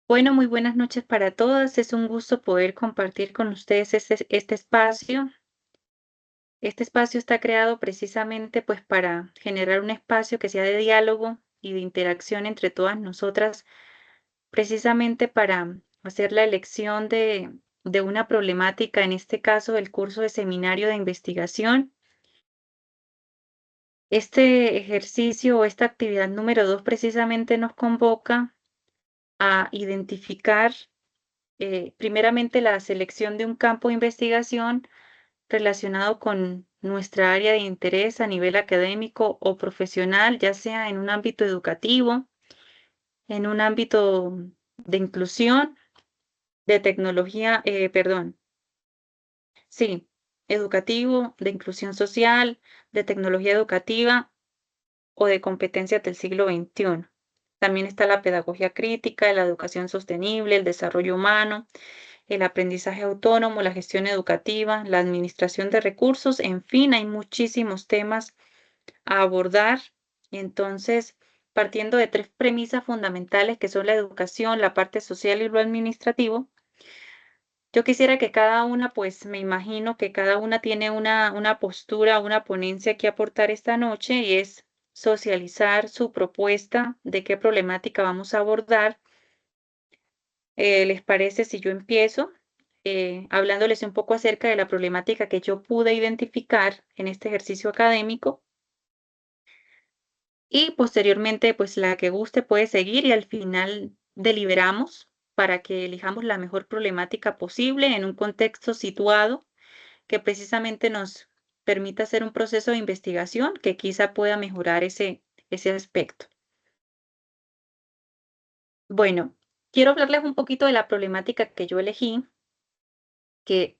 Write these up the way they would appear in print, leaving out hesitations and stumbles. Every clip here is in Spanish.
Bueno, muy buenas noches para todas. Es un gusto poder compartir con ustedes este espacio. Este espacio está creado precisamente pues para generar un espacio que sea de diálogo y de interacción entre todas nosotras, precisamente para hacer la elección de una problemática, en este caso el curso de seminario de investigación. Este ejercicio o esta actividad número 2 precisamente nos convoca a identificar primeramente la selección de un campo de investigación relacionado con nuestra área de interés a nivel académico o profesional, ya sea en un ámbito educativo, en un ámbito de inclusión, de tecnología, sí, educativo, de inclusión social, de tecnología educativa o de competencias del siglo XXI. También está la pedagogía crítica, la educación sostenible, el desarrollo humano, el aprendizaje autónomo, la gestión educativa, la administración de recursos, en fin, hay muchísimos temas a abordar. Entonces, partiendo de tres premisas fundamentales que son la educación, la parte social y lo administrativo, yo quisiera que cada una, pues me imagino que cada una tiene una postura, una ponencia que aportar esta noche y es socializar su propuesta de qué problemática vamos a abordar. ¿Les parece si yo empiezo hablándoles un poco acerca de la problemática que yo pude identificar en este ejercicio académico? Y posteriormente, pues la que guste puede seguir y al final deliberamos para que elijamos la mejor problemática posible en un contexto situado que precisamente nos permita hacer un proceso de investigación que quizá pueda mejorar ese aspecto. Bueno, quiero hablarles un poquito de la problemática que yo elegí, que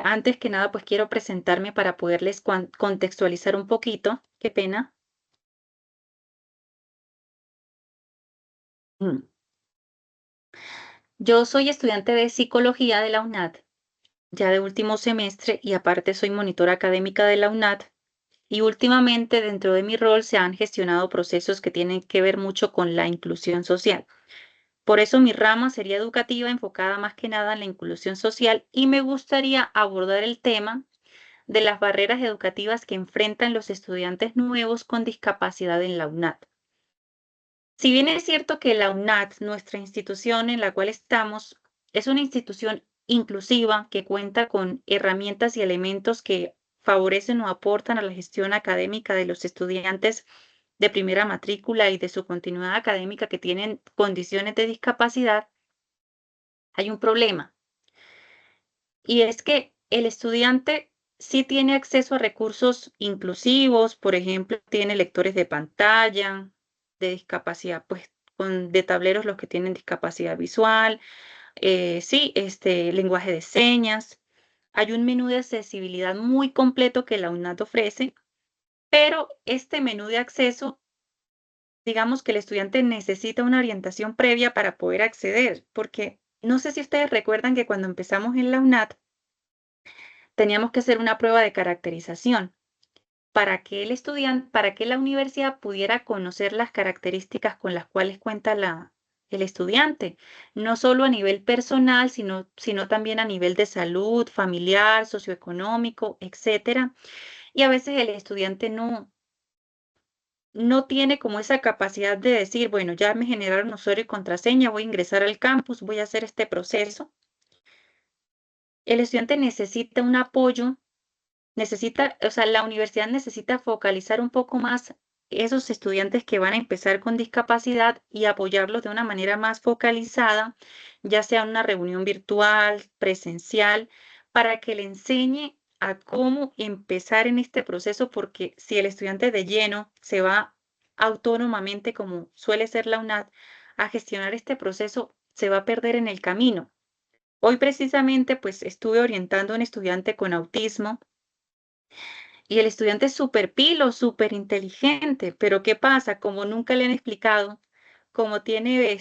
antes que nada, pues quiero presentarme para poderles contextualizar un poquito. Qué pena. Mm. Yo soy estudiante de psicología de la UNAD, ya de último semestre, y aparte soy monitora académica de la UNAD. Y últimamente dentro de mi rol se han gestionado procesos que tienen que ver mucho con la inclusión social. Por eso mi rama sería educativa, enfocada más que nada en la inclusión social, y me gustaría abordar el tema de las barreras educativas que enfrentan los estudiantes nuevos con discapacidad en la UNAD. Si bien es cierto que la UNAD, nuestra institución en la cual estamos, es una institución inclusiva que cuenta con herramientas y elementos que favorecen o aportan a la gestión académica de los estudiantes de primera matrícula y de su continuidad académica que tienen condiciones de discapacidad, hay un problema. Y es que el estudiante sí tiene acceso a recursos inclusivos, por ejemplo, tiene lectores de pantalla, de discapacidad, pues de tableros los que tienen discapacidad visual, sí, lenguaje de señas. Hay un menú de accesibilidad muy completo que la UNAD ofrece, pero este menú de acceso, digamos que el estudiante necesita una orientación previa para poder acceder, porque no sé si ustedes recuerdan que cuando empezamos en la UNAD, teníamos que hacer una prueba de caracterización para que para que la universidad pudiera conocer las características con las cuales cuenta el estudiante, no solo a nivel personal, sino también a nivel de salud, familiar, socioeconómico, etcétera. Y a veces el estudiante no tiene como esa capacidad de decir, bueno, ya me generaron usuario y contraseña, voy a ingresar al campus, voy a hacer este proceso. El estudiante necesita un apoyo. O sea, la universidad necesita focalizar un poco más esos estudiantes que van a empezar con discapacidad y apoyarlos de una manera más focalizada, ya sea una reunión virtual, presencial, para que le enseñe a cómo empezar en este proceso, porque si el estudiante de lleno se va autónomamente, como suele ser la UNAD, a gestionar este proceso, se va a perder en el camino. Hoy precisamente, pues estuve orientando a un estudiante con autismo y el estudiante es súper pilo, súper inteligente, pero ¿qué pasa? Como nunca le han explicado, como tiene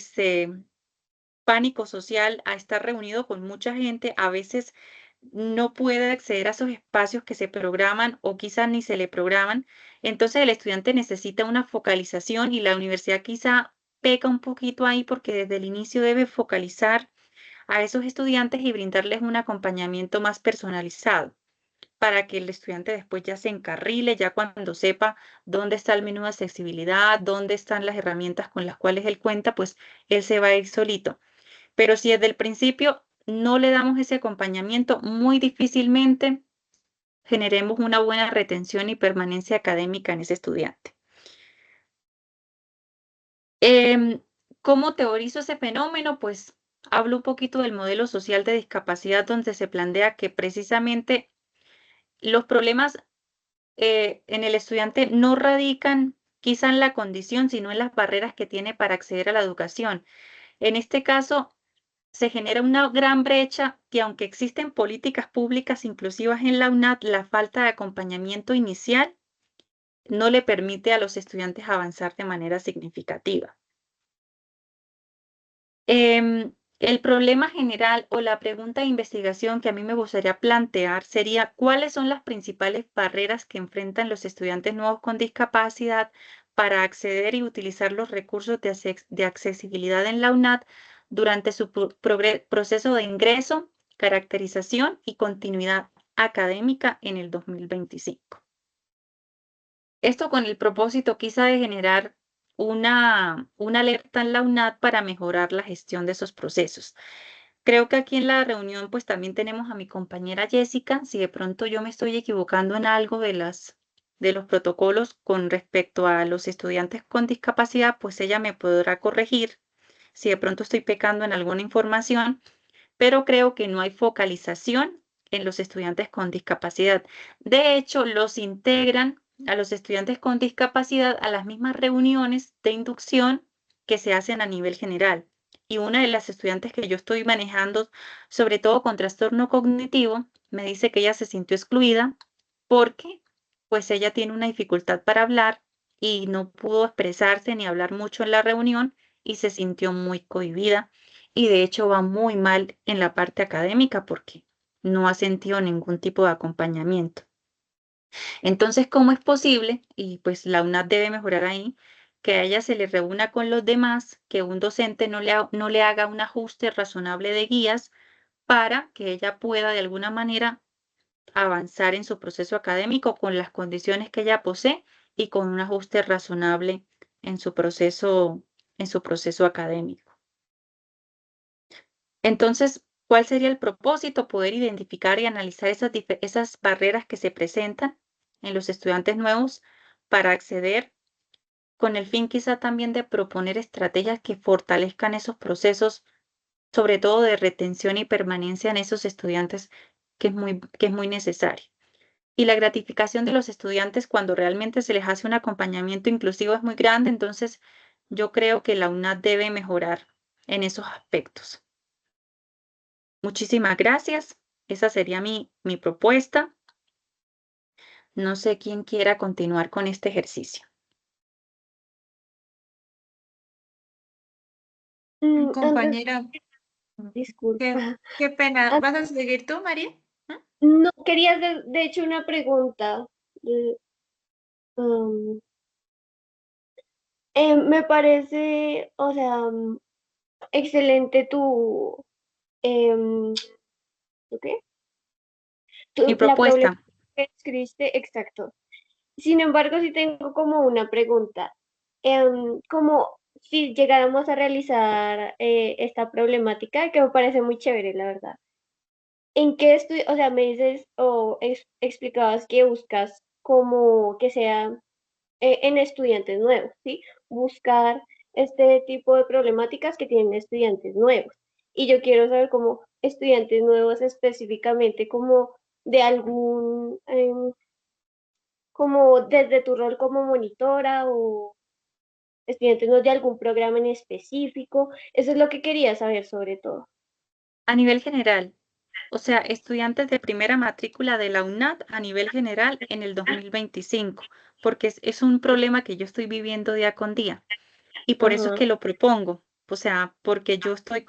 pánico social a estar reunido con mucha gente, a veces no puede acceder a esos espacios que se programan o quizás ni se le programan. Entonces el estudiante necesita una focalización y la universidad quizá peca un poquito ahí porque desde el inicio debe focalizar a esos estudiantes y brindarles un acompañamiento más personalizado para que el estudiante después ya se encarrile, ya cuando sepa dónde está el menú de accesibilidad, dónde están las herramientas con las cuales él cuenta, pues él se va a ir solito. Pero si desde el principio no le damos ese acompañamiento, muy difícilmente generemos una buena retención y permanencia académica en ese estudiante. Em, ¿Cómo teorizo ese fenómeno? Pues hablo un poquito del modelo social de discapacidad donde se plantea que precisamente los problemas en el estudiante no radican quizá en la condición, sino en las barreras que tiene para acceder a la educación. En este caso, se genera una gran brecha que aunque existen políticas públicas inclusivas en la UNAD, la falta de acompañamiento inicial no le permite a los estudiantes avanzar de manera significativa. El problema general o la pregunta de investigación que a mí me gustaría plantear sería, ¿cuáles son las principales barreras que enfrentan los estudiantes nuevos con discapacidad para acceder y utilizar los recursos de accesibilidad en la UNAD durante su proceso de ingreso, caracterización y continuidad académica en el 2025? Esto con el propósito quizá de generar una alerta en la UNAD para mejorar la gestión de esos procesos. Creo que aquí en la reunión pues también tenemos a mi compañera Jessica. Si de pronto yo me estoy equivocando en algo de los protocolos con respecto a los estudiantes con discapacidad, pues ella me podrá corregir si de pronto estoy pecando en alguna información, pero creo que no hay focalización en los estudiantes con discapacidad. De hecho, los integran a los estudiantes con discapacidad a las mismas reuniones de inducción que se hacen a nivel general. Y una de las estudiantes que yo estoy manejando, sobre todo con trastorno cognitivo, me dice que ella se sintió excluida porque pues ella tiene una dificultad para hablar y no pudo expresarse ni hablar mucho en la reunión y se sintió muy cohibida y de hecho va muy mal en la parte académica porque no ha sentido ningún tipo de acompañamiento. Entonces, ¿cómo es posible? Y pues la UNAD debe mejorar ahí, que a ella se le reúna con los demás, que un docente no le haga un ajuste razonable de guías para que ella pueda de alguna manera avanzar en su proceso académico con las condiciones que ella posee y con un ajuste razonable en su proceso académico. Entonces, ¿cuál sería el propósito? Poder identificar y analizar esas barreras que se presentan en los estudiantes nuevos para acceder con el fin quizá también de proponer estrategias que fortalezcan esos procesos, sobre todo de retención y permanencia en esos estudiantes, que es muy necesario. Y la gratificación de los estudiantes cuando realmente se les hace un acompañamiento inclusivo es muy grande, entonces yo creo que la UNAD debe mejorar en esos aspectos. Muchísimas gracias. Esa sería mi propuesta. No sé quién quiera continuar con este ejercicio. Antes, Compañera, disculpa. qué pena. An- ¿Vas a seguir tú, María? ¿Mm? No quería hacer, de hecho, una pregunta. Eh, um, Me parece, o sea, excelente em, ¿tu qué? Mi La problemática propuesta. que escribiste, exacto. Sin embargo, sí tengo como una pregunta. Como si llegáramos a realizar esta problemática, que me parece muy chévere, la verdad. ¿En qué estudio? O sea, me dices o explicabas que buscas como que sea en estudiantes nuevos, ¿sí? Buscar este tipo de problemáticas que tienen estudiantes nuevos. Y yo quiero saber cómo estudiantes nuevos específicamente, como de algún, como desde tu rol como monitora o estudiantes no de algún programa en específico. Eso es lo que quería saber sobre todo. A nivel general, o sea, estudiantes de primera matrícula de la UNAD a nivel general en el 2025, porque es un problema que yo estoy viviendo día con día y por eso es Ajá. que lo propongo. O sea, porque yo estoy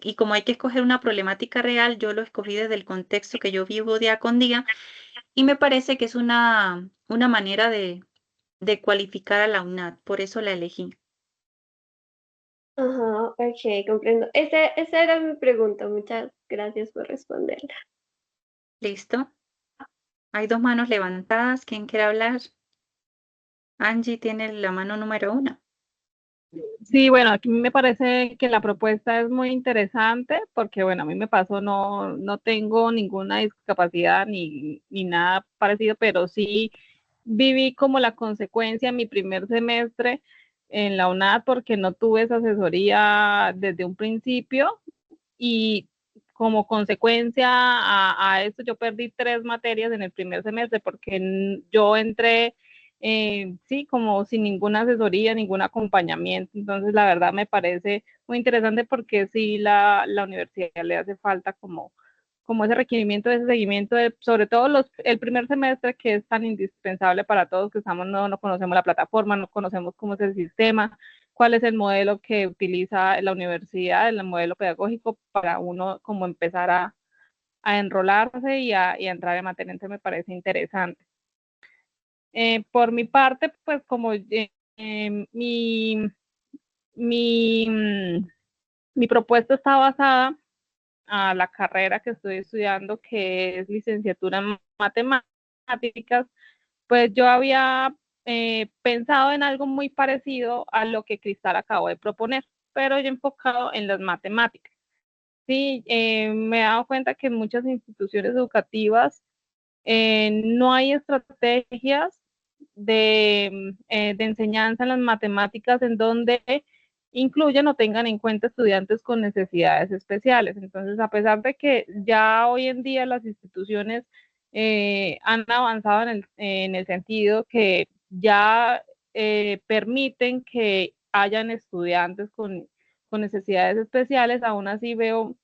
y como hay que escoger una problemática real, yo lo escogí desde el contexto que yo vivo día con día y me parece que es una manera de cualificar a la UNAD, por eso la elegí. Ajá, ok, comprendo. Esa era mi pregunta. Muchas gracias por responderla. ¿Listo? Hay dos manos levantadas. ¿Quién quiere hablar? Angie tiene la mano número 1. Sí, bueno, aquí me parece que la propuesta es muy interesante porque, bueno, a mí me pasó, no tengo ninguna discapacidad ni nada parecido, pero sí viví como la consecuencia en mi primer semestre en la UNAD porque no tuve esa asesoría desde un principio y como consecuencia a eso yo perdí 3 materias en el primer semestre porque yo entré, sí, como sin ninguna asesoría, ningún acompañamiento. Entonces, la verdad me parece muy interesante porque sí la universidad le hace falta como ese requerimiento, ese seguimiento, sobre todo el primer semestre que es tan indispensable para todos que estamos, no conocemos la plataforma, no conocemos cómo es el sistema, cuál es el modelo que utiliza la universidad, el modelo pedagógico para uno como empezar a enrolarse y a entrar en materia. Entonces me parece interesante. Por mi parte, pues como mi, mi propuesta está basada a la carrera que estoy estudiando, que es licenciatura en matemáticas, pues yo había pensado en algo muy parecido a lo que Cristal acabó de proponer, pero yo enfocado en las matemáticas. Sí, me he dado cuenta que en muchas instituciones educativas no hay estrategias de enseñanza en las matemáticas en donde incluyan o tengan en cuenta estudiantes con necesidades especiales. Entonces, a pesar de que ya hoy en día las instituciones han avanzado en el sentido que ya permiten que hayan estudiantes con necesidades especiales, aún así veo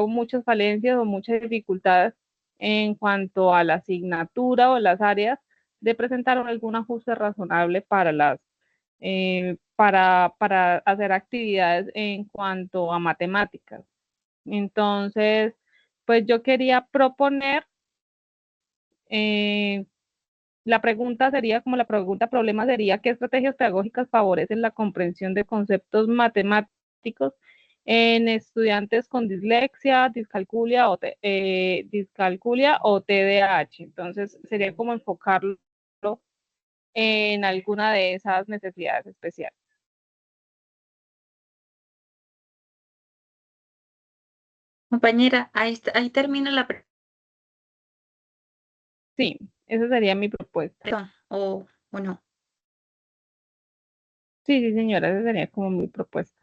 muchas falencias o muchas dificultades en cuanto a la asignatura o las áreas de presentar algún ajuste razonable para hacer actividades en cuanto a matemáticas. Entonces, pues yo quería proponer, eh, la pregunta sería, como la pregunta problema sería, ¿qué estrategias pedagógicas favorecen la comprensión de conceptos matemáticos en estudiantes con dislexia, discalculia o TDAH? Entonces, sería como enfocarlo en alguna de esas necesidades especiales. Compañera, ahí termina la Sí, esa sería mi propuesta. pregunta, o no. Sí, sí, señora, esa sería como mi propuesta.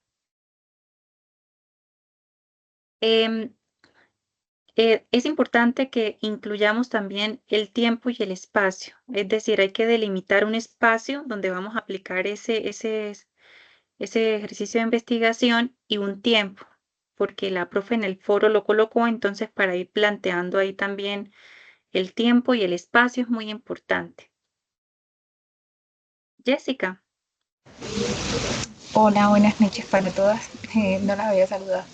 Em, es importante que incluyamos también el tiempo y el espacio. Es decir, hay que delimitar un espacio donde vamos a aplicar ese ejercicio de investigación y un tiempo, porque la profe en el foro lo colocó, entonces para ir planteando ahí también el tiempo y el espacio es muy importante. Jessica. Hola, buenas noches para todas. No las había saludado.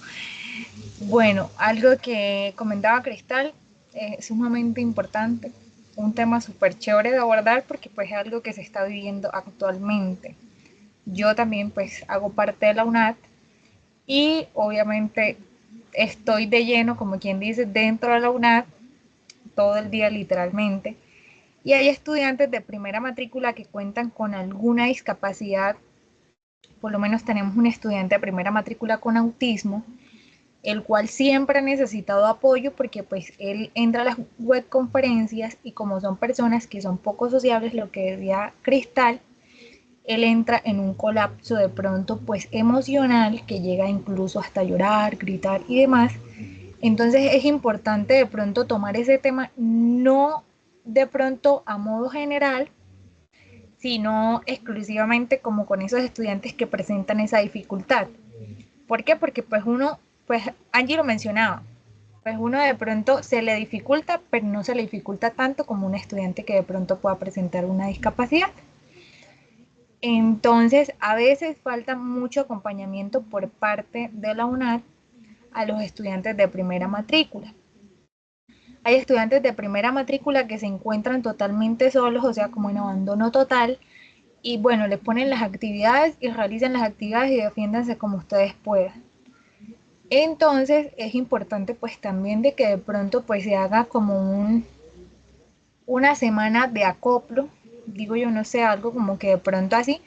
Bueno, algo que comentaba Cristal es sumamente importante, un tema súper chévere de abordar porque pues es algo que se está viviendo actualmente. Yo también pues hago parte de la UNAD y obviamente estoy de lleno, como quien dice, dentro de la UNAD todo el día literalmente. Y hay estudiantes de primera matrícula que cuentan con alguna discapacidad. Por lo menos tenemos un estudiante de primera matrícula con autismo, el cual siempre ha necesitado apoyo porque pues él entra a las web conferencias y como son personas que son poco sociables, lo que decía Cristal, él entra en un colapso de pronto pues emocional que llega incluso hasta llorar, gritar y demás. Entonces es importante de pronto tomar ese tema no de pronto a modo general, sino exclusivamente como con esos estudiantes que presentan esa dificultad. ¿Por qué? Porque pues uno, pues Angie lo mencionaba, pues uno de pronto se le dificulta, pero no se le dificulta tanto como un estudiante que de pronto pueda presentar una discapacidad. Entonces, a veces falta mucho acompañamiento por parte de la UNAD a los estudiantes de primera matrícula. Hay estudiantes de primera matrícula que se encuentran totalmente solos, o sea, como en abandono total, y bueno, le ponen las actividades y realizan las actividades y defiéndanse como ustedes puedan. Entonces es importante pues también de que de pronto pues se haga como una semana de acoplo, digo yo, no sé, algo como que de pronto así,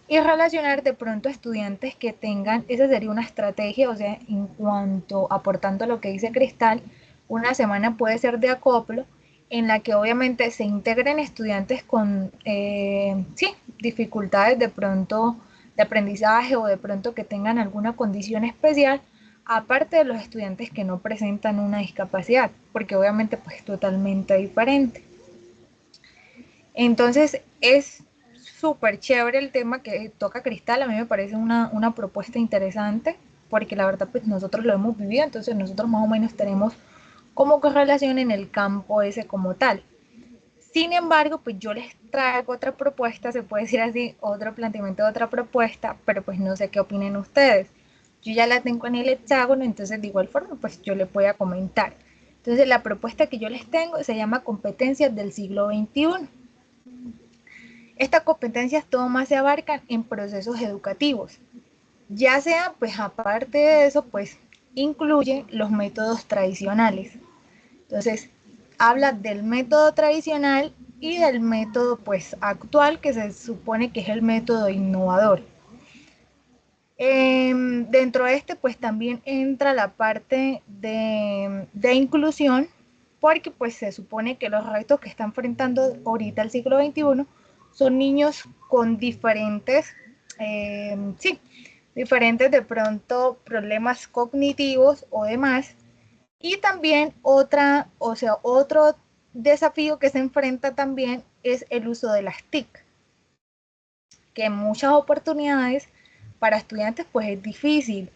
y relacionar de pronto a estudiantes que tengan, esa sería una estrategia, o sea, en cuanto aportando lo que dice Cristal, una semana puede ser de acoplo, en la que obviamente se integren estudiantes con, sí, dificultades de pronto de aprendizaje o de pronto que tengan alguna condición especial, aparte de los estudiantes que no presentan una discapacidad, porque obviamente pues es totalmente diferente. Entonces es súper chévere el tema que toca Cristal, a mí me parece una propuesta interesante, porque la verdad pues nosotros lo hemos vivido, entonces nosotros más o menos tenemos como correlación en el campo ese como tal. Sin embargo, pues yo les traigo otra propuesta, se puede decir así, otro planteamiento de otra propuesta, pero pues no sé qué opinen ustedes. Yo ya la tengo en el hexágono, entonces de igual forma pues yo les voy a comentar. Entonces la propuesta que yo les tengo se llama competencias del siglo XXI. Estas competencias todo más se abarcan en procesos educativos. Ya sea, pues aparte de eso, pues incluye los métodos tradicionales. Entonces, habla del método tradicional y del método pues actual que se supone que es el método innovador. Dentro de este pues también entra la parte de inclusión porque pues se supone que los retos que está enfrentando ahorita el siglo XXI son niños con diferentes, sí, diferentes de pronto problemas cognitivos o demás. Y también otro desafío que se enfrenta también es el uso de las TIC, que en muchas oportunidades para estudiantes pues es difícil,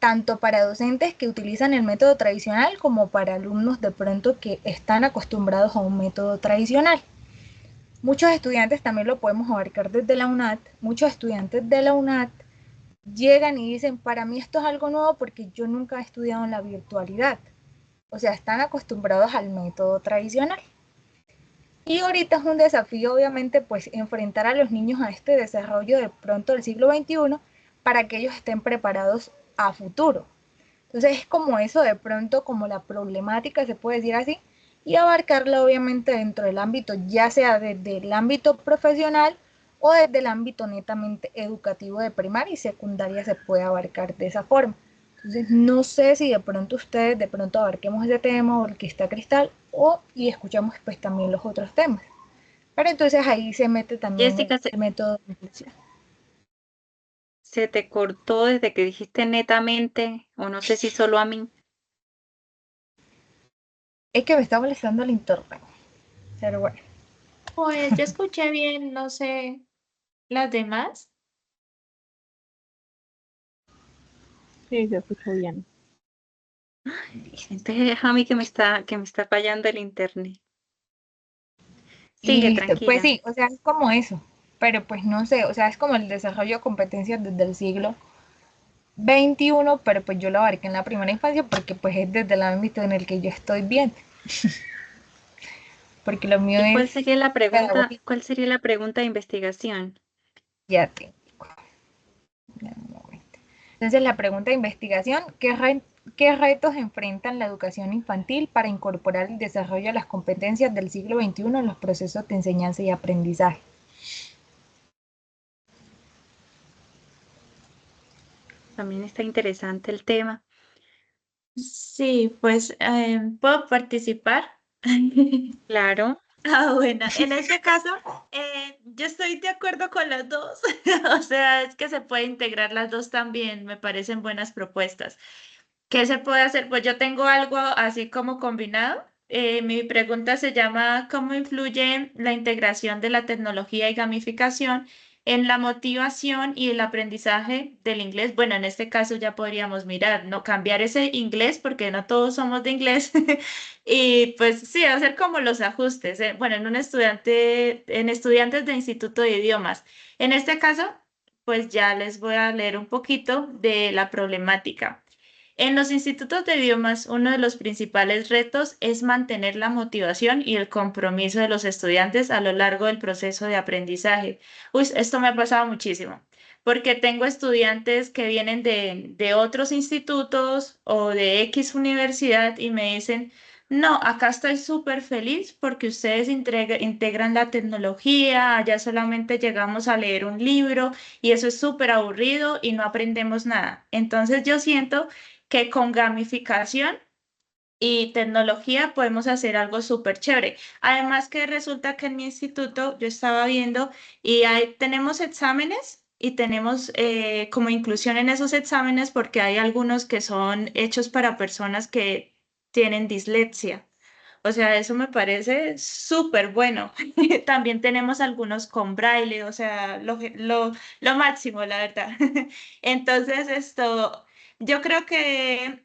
tanto para docentes que utilizan el método tradicional como para alumnos de pronto que están acostumbrados a un método tradicional. Muchos estudiantes también lo podemos abarcar desde la UNAT, muchos estudiantes de la UNAT llegan y dicen, para mí esto es algo nuevo porque yo nunca he estudiado en la virtualidad. O sea, están acostumbrados al método tradicional. Y ahorita es un desafío, obviamente, pues enfrentar a los niños a este desarrollo de pronto del siglo XXI para que ellos estén preparados a futuro. Entonces es como eso, de pronto, como la problemática, se puede decir así, y abarcarla obviamente dentro del ámbito, ya sea desde el ámbito profesional o desde el ámbito netamente educativo de primaria y secundaria se puede abarcar de esa forma. Entonces no sé si de pronto ustedes, de pronto abarquemos ese tema o el que está Cristal y escuchamos pues también los otros temas. Pero entonces ahí se mete también Jessica, el método de inclusión. se te cortó desde que dijiste netamente, o no sé si solo a mí. Es que me está molestando el internet, pero bueno. Pues yo escuché bien, no sé, las demás. Sí, se escuchó bien. Entonces es a mí que me está fallando el internet. Sigue, Listo, pues tranquila. sí, o sea, es como eso, pero pues no sé, o sea, es como el desarrollo de competencias desde el siglo XXI, pero pues yo lo abarqué en la primera infancia porque pues es desde el ámbito en el que yo estoy bien, porque lo mío ¿Y es cuál sería la pregunta, pedagogía. cuál sería la pregunta de investigación? Ya te. Entonces la pregunta de investigación, ¿qué retos enfrentan la educación infantil para incorporar el desarrollo de las competencias del siglo XXI en los procesos de enseñanza y aprendizaje? También está interesante el tema. Sí, pues ¿puedo participar? Claro. Ah, bueno, en este caso, yo estoy de acuerdo con las dos. O sea, es que se puede integrar las dos también, me parecen buenas propuestas. ¿Qué se puede hacer? Pues yo tengo algo así como combinado. Mi pregunta se llama ¿cómo influye la integración de la tecnología y gamificación en la motivación y el aprendizaje del inglés? Bueno, en este caso ya podríamos mirar, no cambiar ese inglés porque no todos somos de inglés. Y pues sí, hacer como los ajustes. Bueno, en estudiantes de Instituto de Idiomas. En este caso, pues ya les voy a leer un poquito de la problemática. En los institutos de idiomas, uno de los principales retos es mantener la motivación y el compromiso de los estudiantes a lo largo del proceso de aprendizaje. Uy, esto me ha pasado muchísimo, porque tengo estudiantes que vienen de otros institutos o de X universidad y me dicen, no, acá estoy súper feliz porque ustedes integran la tecnología, allá solamente llegamos a leer un libro y eso es súper aburrido y no aprendemos nada. Entonces yo siento que con gamificación y tecnología podemos hacer algo súper chévere. Además que resulta que en mi instituto yo estaba viendo y tenemos exámenes y tenemos como inclusión en esos exámenes porque hay algunos que son hechos para personas que tienen dislexia. O sea, eso me parece súper bueno. También tenemos algunos con braille, o sea, lo máximo, la verdad. Entonces, yo creo que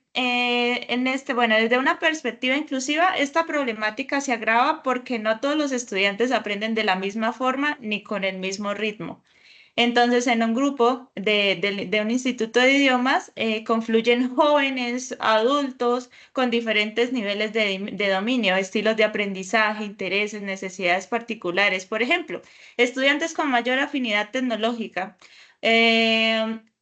bueno, desde una perspectiva inclusiva, esta problemática se agrava porque no todos los estudiantes aprenden de la misma forma ni con el mismo ritmo. Entonces, en un grupo de un instituto de idiomas confluyen jóvenes, adultos con diferentes niveles de dominio, estilos de aprendizaje, intereses, necesidades particulares. Por ejemplo, estudiantes con mayor afinidad tecnológica,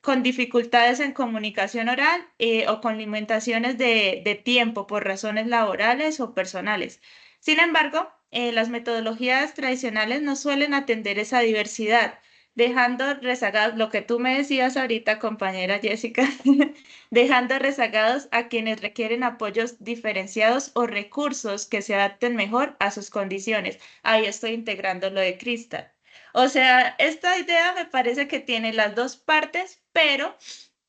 con dificultades en comunicación oral o con limitaciones de tiempo por razones laborales o personales. Sin embargo, las metodologías tradicionales no suelen atender esa diversidad dejando rezagados, lo que tú me decías ahorita, compañera Jessica, dejando rezagados a quienes requieren apoyos diferenciados o recursos que se adapten mejor a sus condiciones. Ahí estoy integrando lo de Crystal. O sea, esta idea me parece que tiene las dos partes, pero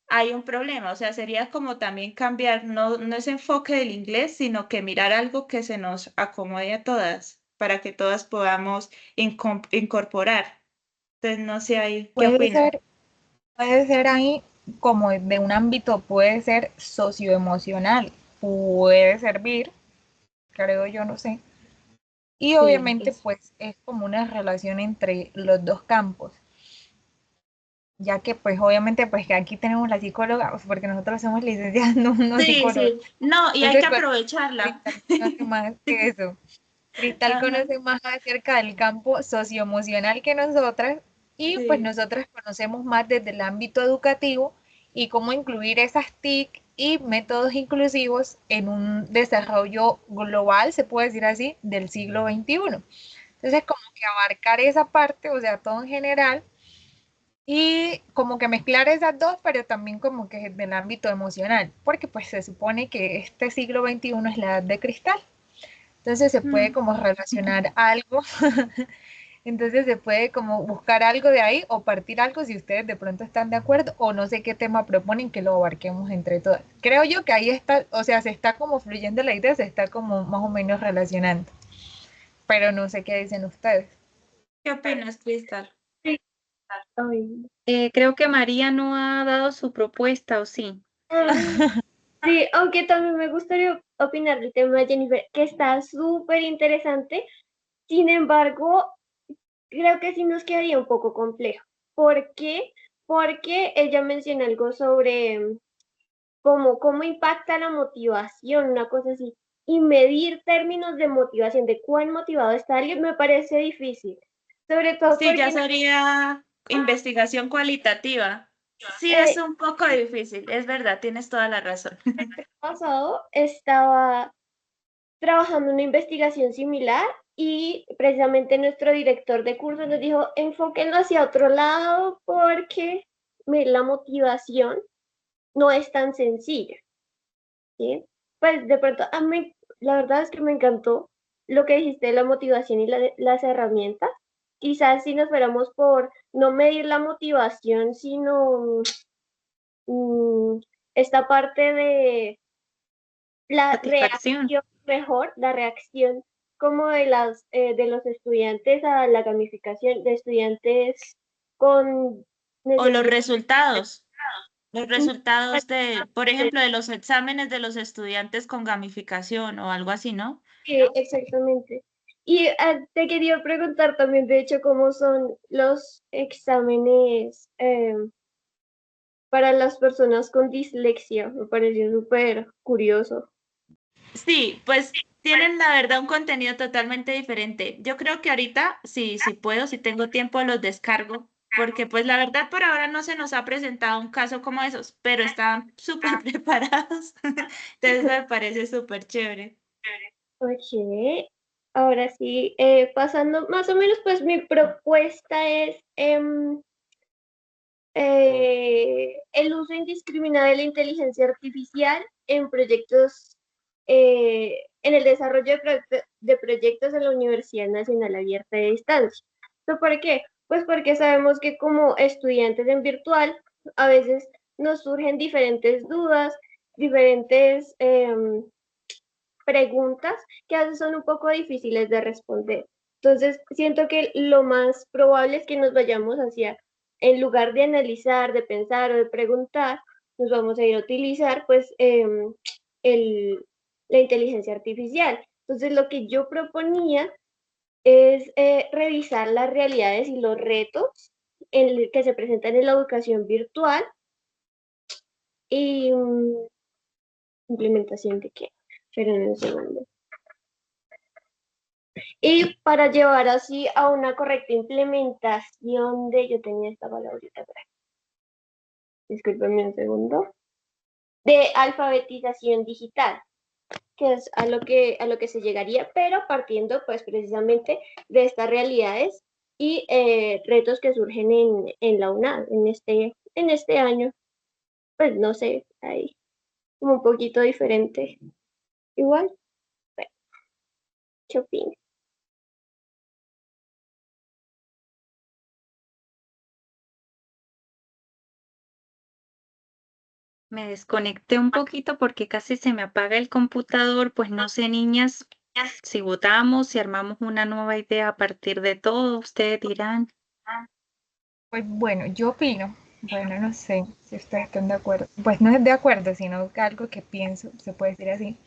hay un problema. O sea, sería como también cambiar, no ese enfoque del inglés, sino que mirar algo que se nos acomode a todas, para que todas podamos incorporar. Entonces, no sé ahí, ¿qué Puede opinas? ser, puede ser ahí como de un ámbito, puede ser socioemocional, puede servir, creo yo, no sé. Y Sí, obviamente pues es como una relación entre los dos campos, ya que pues obviamente pues que aquí tenemos la psicóloga, pues, porque nosotros somos licenciadas, no sí, psicólogos. sí. No, y hay que Entonces, pues, aprovecharla. Cristal conoce más que eso. Cristal Ajá, conoce más acerca del campo socioemocional que nosotras y pues sí. nosotras conocemos más desde el ámbito educativo y cómo incluir esas TIC y métodos inclusivos en un desarrollo global, se puede decir así, del siglo XXI. Entonces, como que abarcar esa parte, o sea, todo en general, y como que mezclar esas dos, pero también como que del ámbito emocional, porque pues se supone que este siglo XXI es la edad de cristal. Entonces se puede Mm. como relacionar algo, entonces se puede como buscar algo de ahí o partir algo si ustedes de pronto están de acuerdo o no sé qué tema proponen que lo abarquemos entre todas. Creo yo que ahí está, o sea, se está como fluyendo la idea, se está como más o menos relacionando, pero no sé qué dicen ustedes. ¿Qué opinas, Cristal? Sí, ay. Creo que María no ha dado su propuesta, ¿o sí? Ah, sí, aunque también me gustaría opinar del tema de Jennifer, que está súper interesante. Sin embargo, creo que sí nos quedaría un poco complejo. ¿Por qué? Porque ella menciona algo sobre cómo impacta la motivación, una cosa así. Y medir términos de motivación, de cuán motivado está alguien, me parece difícil. Sobre todo Sí, ya porque sería investigación cualitativa. Sí, es eh, un poco difícil, es verdad, tienes toda la razón. pasado estaba trabajando en una investigación similar y precisamente nuestro director de curso nos dijo, enfóquenlo hacia otro lado porque la motivación no es tan sencilla, ¿sí? Pues de pronto, la verdad es que me encantó lo que dijiste de la motivación y las herramientas. Quizás si nos fuéramos por no medir la motivación, sino mm, esta parte de la Satisfacción. reacción mejor, la reacción como de los estudiantes a la gamificación, de estudiantes con O necesidades. los resultados de, por ejemplo, de los exámenes de los estudiantes con gamificación o algo así, ¿no? Sí, exactamente. Y te quería preguntar también, de hecho, cómo son los exámenes para las personas con dislexia. Me pareció súper curioso. Sí, pues tienen la verdad un contenido totalmente diferente. Yo creo que ahorita, si puedo, si tengo tiempo, los descargo, porque pues la verdad por ahora no se nos ha presentado un caso como esos, pero están súper preparados. Entonces me parece súper chévere. Ok, ahora sí, pasando más o menos, pues mi propuesta es el uso indiscriminado de la inteligencia artificial en proyectos, en el desarrollo de proyectos en la Universidad Nacional Abierta de Distancia. ¿Esto por qué? Pues porque sabemos que como estudiantes en virtual, a veces nos surgen diferentes dudas, diferentes preguntas que a veces son un poco difíciles de responder. Entonces, siento que lo más probable es que nos vayamos hacia, en lugar de analizar, de pensar o de preguntar, nos vamos a ir a utilizar pues la inteligencia artificial. Entonces, lo que yo proponía es revisar las realidades y los retos que se presentan en la educación virtual y implementación de qué. Pero en un segundo. Y para llevar así a una correcta implementación yo tenía esta palabrita por ahí, discúlpenme un segundo, de alfabetización digital, que es a lo que se llegaría, pero partiendo pues precisamente de estas realidades y retos que surgen en la UNAD en este año, pues no sé, ahí como un poquito diferente. Igual, bueno, ¿qué opinas? Me desconecté un poquito porque casi se me apaga el computador, pues no sé, niñas, si votamos, si armamos una nueva idea a partir de todo, ustedes dirán. Pues bueno, yo opino, bueno, no sé si ustedes están de acuerdo, pues no es de acuerdo, sino que algo que pienso, se puede decir así.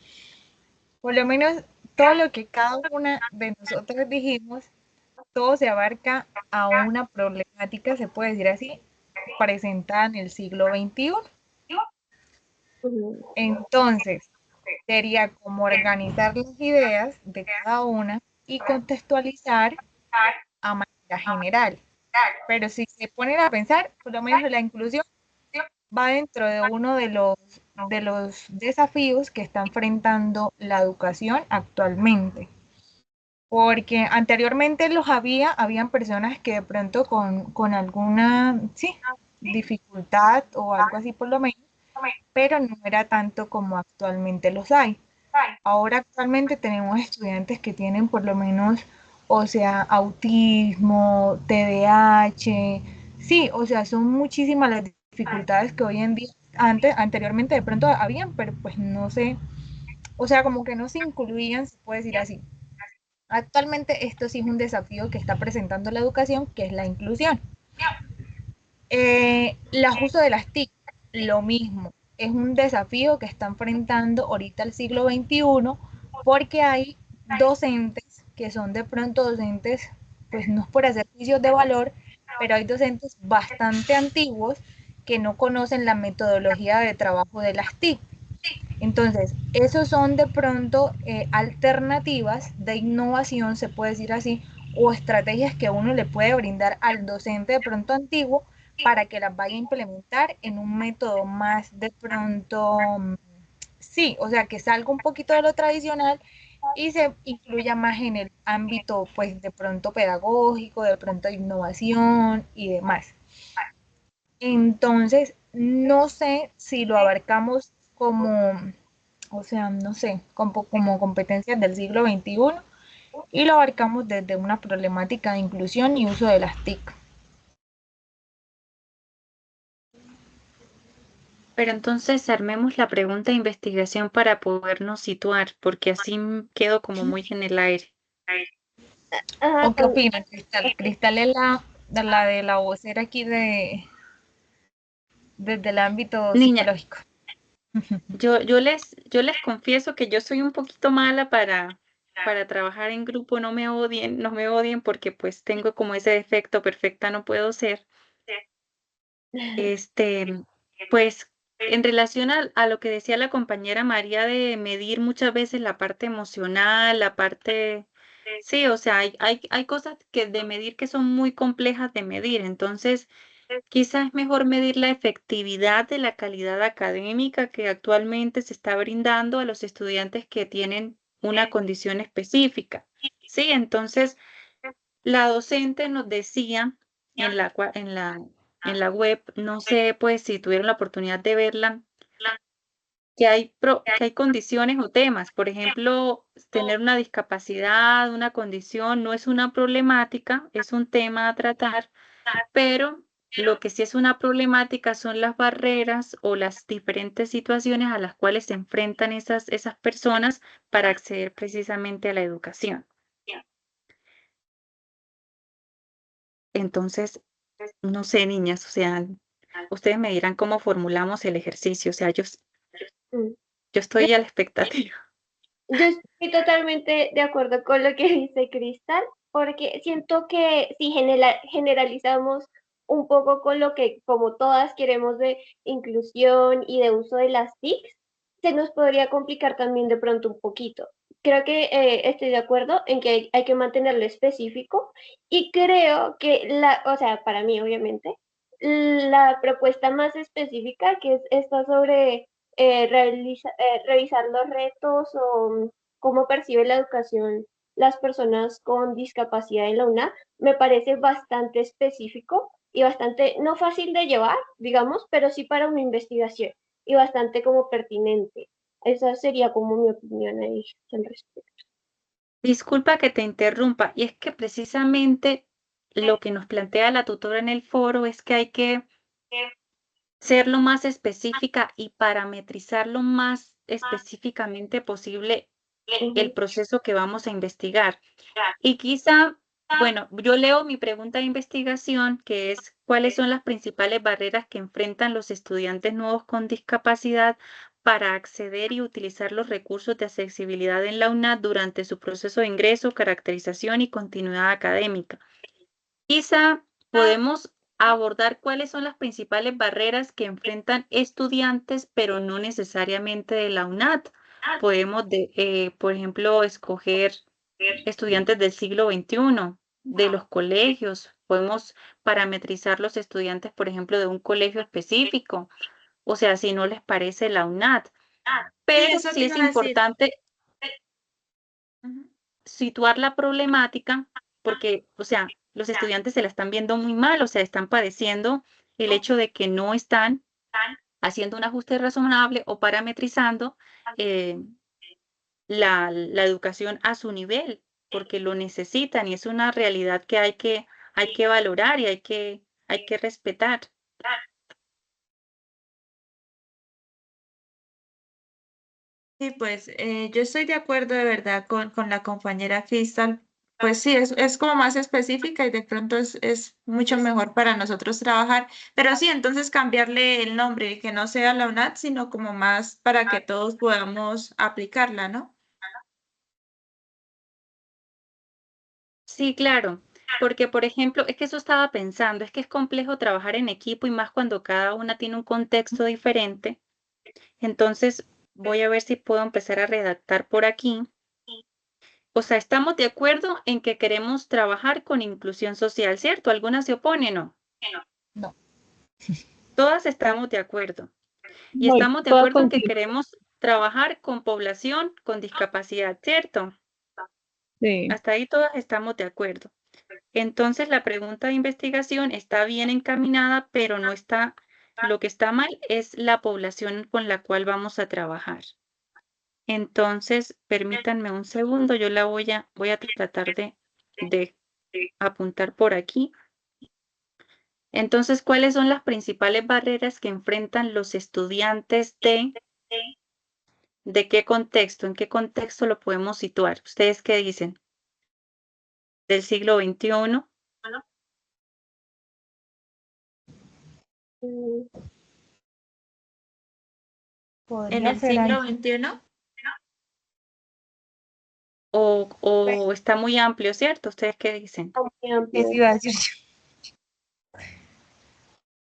Por lo menos todo lo que cada una de nosotros dijimos, todo se abarca a una problemática, se puede decir así, presentada en el siglo XXI. Ujú. Entonces, sería como organizar las ideas de cada una y contextualizar a manera general. Pero si se ponen a pensar, por lo menos la inclusión va dentro de uno de los desafíos que está enfrentando la educación actualmente. Porque anteriormente habían personas que de pronto con alguna, sí, dificultad o algo así por lo menos, pero no era tanto como actualmente los hay. Ahora actualmente tenemos estudiantes que tienen por lo menos, o sea, autismo, TDAH, sí, o sea, son muchísimas las dificultades que hoy en día, anteriormente de pronto habían, pero pues no sé, o sea, como que no se incluían, se puede decir así. Actualmente esto sí es un desafío que está presentando la educación, que es la inclusión. El uso de las TIC, lo mismo, es un desafío que está enfrentando ahorita el siglo XXI porque hay docentes que son de pronto docentes, pues no es por hacer juicios de valor, pero hay docentes bastante antiguos que no conocen la metodología de trabajo de las TIC. Entonces, esos son de pronto alternativas de innovación, se puede decir así, o estrategias que uno le puede brindar al docente de pronto antiguo para que las vaya a implementar en un método más de pronto, sí, o sea, que salga un poquito de lo tradicional y se incluya más en el ámbito, pues, de pronto pedagógico, de pronto innovación y demás. Entonces, no sé si lo abarcamos como, o sea, no sé, como competencias del siglo XXI y lo abarcamos desde una problemática de inclusión y uso de las TIC. Pero entonces armemos la pregunta de investigación para podernos situar, porque así quedo como muy en el aire. Ajá, ¿O qué opinan, Cristal? Cristal es la de la vocera aquí desde el ámbito Niña, psicológico. yo les confieso que yo soy un poquito mala para trabajar en grupo, no me odien porque pues tengo como ese defecto, perfecta no puedo ser. Este, Pues en relación a lo que decía la compañera María de medir muchas veces la parte emocional, la parte, sí, o sea, hay cosas que de medir que son muy complejas de medir, entonces quizás es mejor medir la efectividad de la calidad académica que actualmente se está brindando a los estudiantes que tienen una condición específica. Sí, entonces la docente nos decía en la web, no sé pues si tuvieron la oportunidad de verla, que hay condiciones o temas. Por ejemplo, tener una discapacidad, una condición, no es una problemática, es un tema a tratar, pero lo que sí es una problemática son las barreras o las diferentes situaciones a las cuales se enfrentan esas personas para acceder precisamente a la educación. Entonces, no sé, niñas, o sea, ustedes me dirán cómo formulamos el ejercicio, o sea, Mm. yo estoy a la expectativa. Yo estoy totalmente de acuerdo con lo que dice Cristal, porque siento que si generalizamos un poco con lo que como todas queremos de inclusión y de uso de las TICs, se nos podría complicar también de pronto un poquito. Creo que estoy de acuerdo en que hay que mantenerlo específico y creo que o sea, para mí obviamente, la propuesta más específica que es esta sobre revisar los retos o cómo percibe la educación las personas con discapacidad en la UNA, me parece bastante específico y bastante, no fácil de llevar, digamos, pero sí para una investigación y bastante como pertinente. Esa sería como mi opinión ahí al respecto. Disculpa que te interrumpa, y es que precisamente lo que nos plantea la tutora en el foro es que hay que ser lo más específica y parametrizar lo más específicamente posible el Ujú. proceso que vamos a investigar. Y quizá, bueno, yo leo mi pregunta de investigación, que es ¿cuáles son las principales barreras que enfrentan los estudiantes nuevos con discapacidad para acceder y utilizar los recursos de accesibilidad en la UNAD durante su proceso de ingreso, caracterización y continuidad académica? Quizá podemos abordar cuáles son las principales barreras que enfrentan estudiantes, pero no necesariamente de la UNAD. Podemos, por ejemplo, escoger estudiantes del siglo XXI, de los colegios. Podemos parametrizar los estudiantes, por ejemplo, de un colegio específico, o sea, si no les parece la UNAD. Sí, Pero eso sí te es iba a decir. importante Ujú. situar la problemática porque, o sea, los estudiantes se la están viendo muy mal, o sea, están padeciendo el hecho de que no están haciendo un ajuste razonable o parametrizando eh, la educación a su nivel, porque lo necesitan y es una realidad que hay que valorar y hay que respetar. Sí, pues yo estoy de acuerdo de verdad con la compañera Crystal. Pues sí, es como más específica y de pronto es mucho mejor para nosotros trabajar. Pero sí, entonces cambiarle el nombre, que no sea la UNAD, sino como más para que todos podamos aplicarla, ¿no? Sí, claro, porque por ejemplo, es que eso estaba pensando, es que es complejo trabajar en equipo y más cuando cada una tiene un contexto diferente. Entonces, voy a ver si puedo empezar a redactar por aquí. O sea, estamos de acuerdo en que queremos trabajar con inclusión social, ¿cierto? ¿Alguna se opone, no? No. Todas estamos de acuerdo. Y No, estamos de todas acuerdo en que coinciden. queremos trabajar con población con discapacidad, ¿cierto? Sí. Hasta ahí todas estamos de acuerdo. Entonces, la pregunta de investigación está bien encaminada, pero no está, lo que está mal es la población con la cual vamos a trabajar. Entonces, permítanme un segundo, yo voy a tratar de apuntar por aquí. Entonces, ¿cuáles son las principales barreras que enfrentan los estudiantes de qué contexto? ¿En qué contexto lo podemos situar? ¿Ustedes qué dicen? ¿Del siglo XXI? Mm, En Podría el ser ahí. siglo XXI. ¿O está muy amplio, cierto? ¿Ustedes qué dicen? muy Eso amplio. iba a decir yo.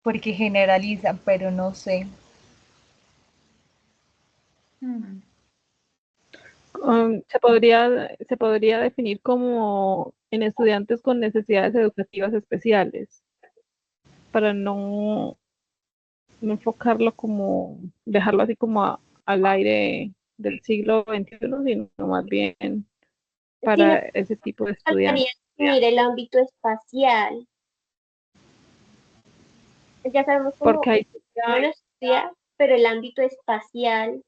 porque generalizan, pero no sé. Mm. Se podría definir como en estudiantes con necesidades educativas especiales, para no enfocarlo como, dejarlo así como al aire del siglo XXI, sino más bien Si no, para ese tipo de faltaría estudiantes. definir el ámbito espacial. Ya sabemos Porque cómo ahí bueno ya estudiar, pero el ámbito espacial,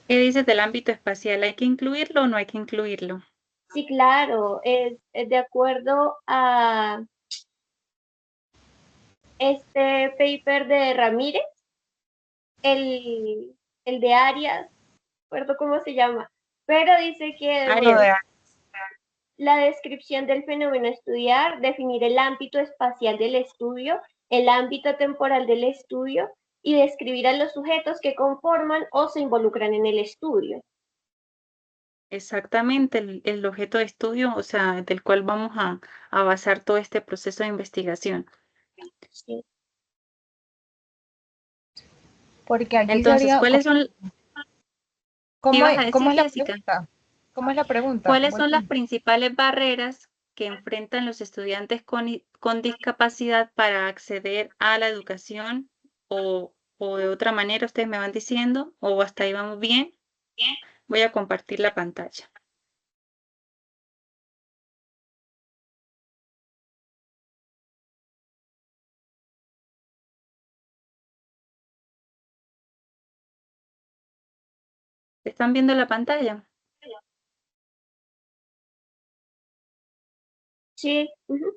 ¿Qué dices del ámbito espacial? ¿Hay que incluirlo o no hay que incluirlo? sí, claro, es de acuerdo a este paper de Ramírez, el, el de Arias, no recuerdo cómo se llama, pero dice que debemos Lo de- Arias. la descripción del fenómeno a estudiar, definir el ámbito espacial del estudio, el ámbito temporal del estudio y describir a los sujetos que conforman o se involucran en el estudio. Exactamente, el objeto de estudio, o sea, del cual vamos a basar todo este proceso de investigación. Sí. Porque allí Entonces, sería, ¿cuáles son, qué ibas a cómo decir, es la Jessica? pregunta? ¿Cómo es la pregunta? ¿Cuáles son las Volví. principales barreras que enfrentan los estudiantes con discapacidad para acceder a la educación? O de otra manera, ustedes me van diciendo, o hasta ahí vamos bien. Voy a compartir la pantalla. ¿Están viendo la pantalla? Sí, ujú.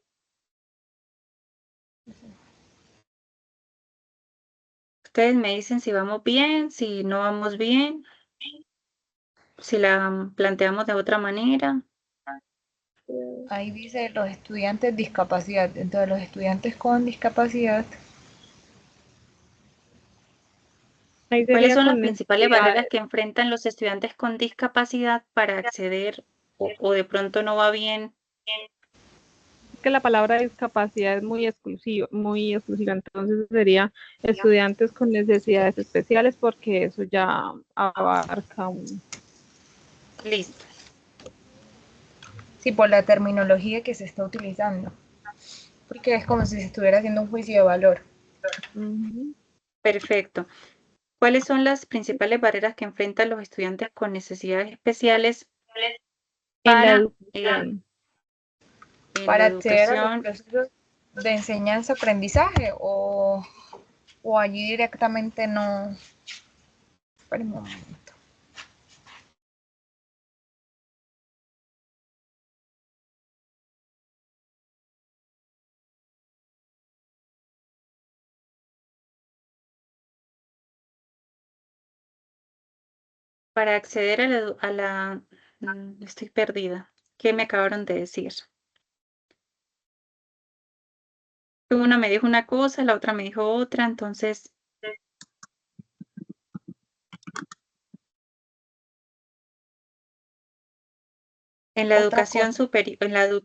Ustedes me dicen si vamos bien, si no vamos bien, si la planteamos de otra manera. Ahí dice los estudiantes discapacidad. Entonces los estudiantes con discapacidad, ahí ¿Cuáles sería son las con principales barreras necesidades. que enfrentan los estudiantes con discapacidad para acceder o de pronto no va bien? Es que la palabra discapacidad es muy exclusiva, entonces sería estudiantes con necesidades especiales porque eso ya abarca Listo. sí, por la terminología que se está utilizando. Porque es como si se estuviera haciendo un juicio de valor. Ujú. Perfecto. ¿Cuáles son las principales barreras que enfrentan los estudiantes con necesidades especiales En la para educación. en la Para acceder a los educación? procesos de enseñanza-aprendizaje o allí directamente no. Espera un momento. Para acceder estoy perdida. ¿Qué me acabaron de decir? Una me dijo una cosa, la otra me dijo otra, entonces en la Otra educación cosa, superior,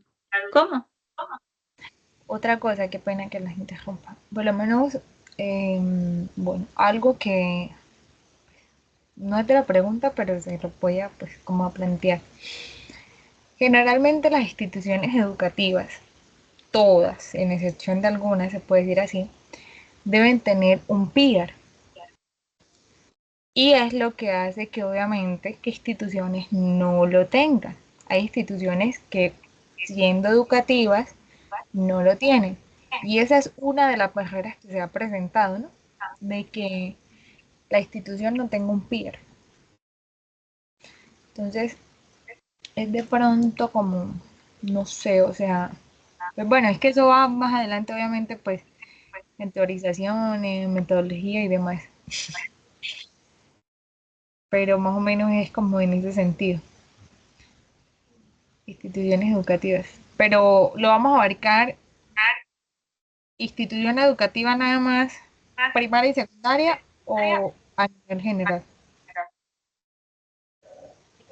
¿cómo? otra cosa, qué pena que las interrumpa. Por lo menos, bueno, algo que no es de la pregunta, pero se lo voy a, pues, como a plantear. Generalmente las instituciones educativas, todas, en excepción de algunas, se puede decir así, deben tener un PIAR. Y es lo que hace que obviamente que instituciones no lo tengan. Hay instituciones que, siendo educativas, no lo tienen. Y esa es una de las barreras que se ha presentado, ¿no? De que la institución no tenga un peer. Entonces, es de pronto como, no sé, o sea, pues bueno, es que eso va más adelante, obviamente, pues, en teorizaciones, metodología y demás. Pero más o menos es como en ese sentido, instituciones educativas. Pero lo vamos a abarcar institución educativa nada más, primaria y secundaria o a nivel general.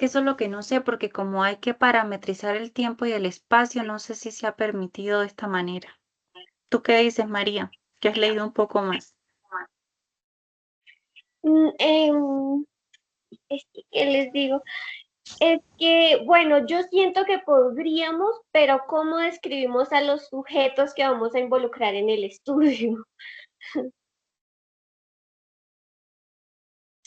que eso es lo que no sé, porque como hay que parametrizar el tiempo y el espacio, no sé si se ha permitido de esta manera. ¿Tú qué dices, María? Que has leído un poco más. Mm, em, ¿Qué les digo? Es que, bueno, yo siento que podríamos, pero ¿cómo describimos a los sujetos que vamos a involucrar en el estudio?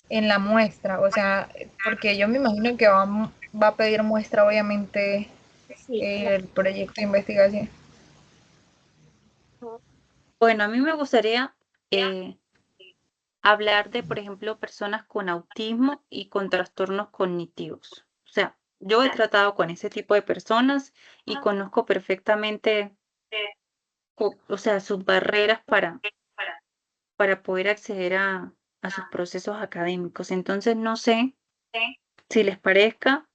En la muestra, o sea, porque yo me imagino que va a pedir muestra, obviamente, Sí, el proyecto de investigación. claro. Bueno, a mí me gustaría eh, hablar de, por ejemplo, personas con autismo y con trastornos cognitivos. O sea, yo he tratado con ese tipo de personas y conozco perfectamente, o sea, sus barreras para poder acceder a sus procesos académicos. Entonces, no sé si les parezca.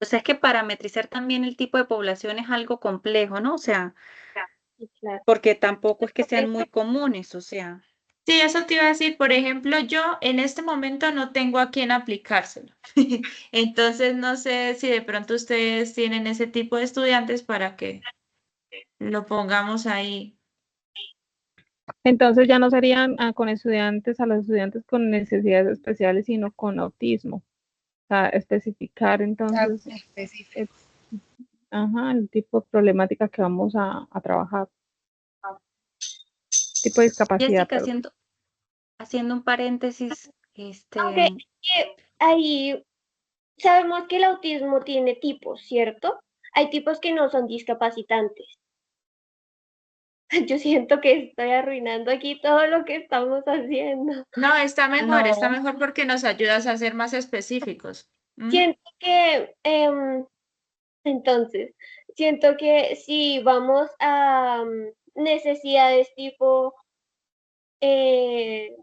O sea, es que parametrizar también el tipo de población es algo complejo, ¿no? O sea, Sí, claro. porque tampoco es que sean Eso, muy comunes, o sea. Sí, eso te iba a decir, por ejemplo, yo en este momento no tengo a quién aplicárselo. Entonces, no sé si de pronto ustedes tienen ese tipo de estudiantes para que lo pongamos ahí. Entonces ya no serían con estudiantes, a los estudiantes con necesidades especiales, sino con autismo. O sea, especificar Algo entonces específico. el, ajá, el tipo de problemática que vamos a trabajar, tipo de discapacidad, Jessica, perdón. haciendo un paréntesis, aunque es que ahí sabemos que el autismo tiene tipos, ¿cierto? Hay tipos que no son discapacitantes. Yo siento que estoy arruinando aquí todo lo que estamos haciendo. No, está no, mejor porque nos ayudas a ser más específicos. ¿Mm? Siento que, entonces, siento que si vamos a necesidades tipo eh,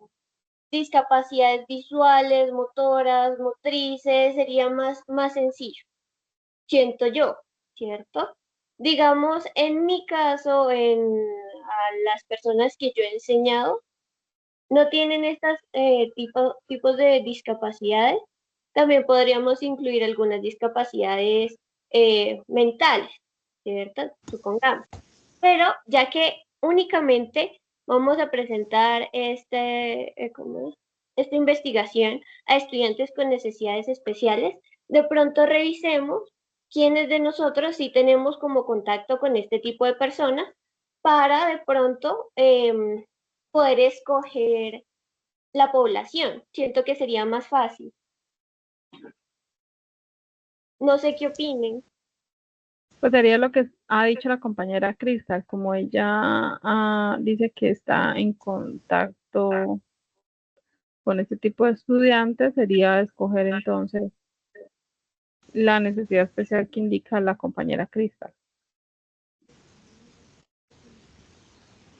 discapacidades visuales, motoras, motrices, sería más sencillo, siento yo, ¿cierto? Digamos, en mi caso, a las personas que yo he enseñado, no tienen estos tipos de discapacidades. También podríamos incluir algunas discapacidades mentales, ¿cierto? Supongamos. Pero ya que únicamente vamos a presentar ¿cómo es? Esta investigación a estudiantes con necesidades especiales, de pronto revisemos quiénes de nosotros sí tenemos como contacto con este tipo de personas para de pronto poder escoger la población. Siento que sería más fácil. No sé qué opinen. Pues sería lo que ha dicho la compañera Cristal, como ella dice que está en contacto con este tipo de estudiantes, sería escoger entonces la necesidad especial que indica la compañera Cristal.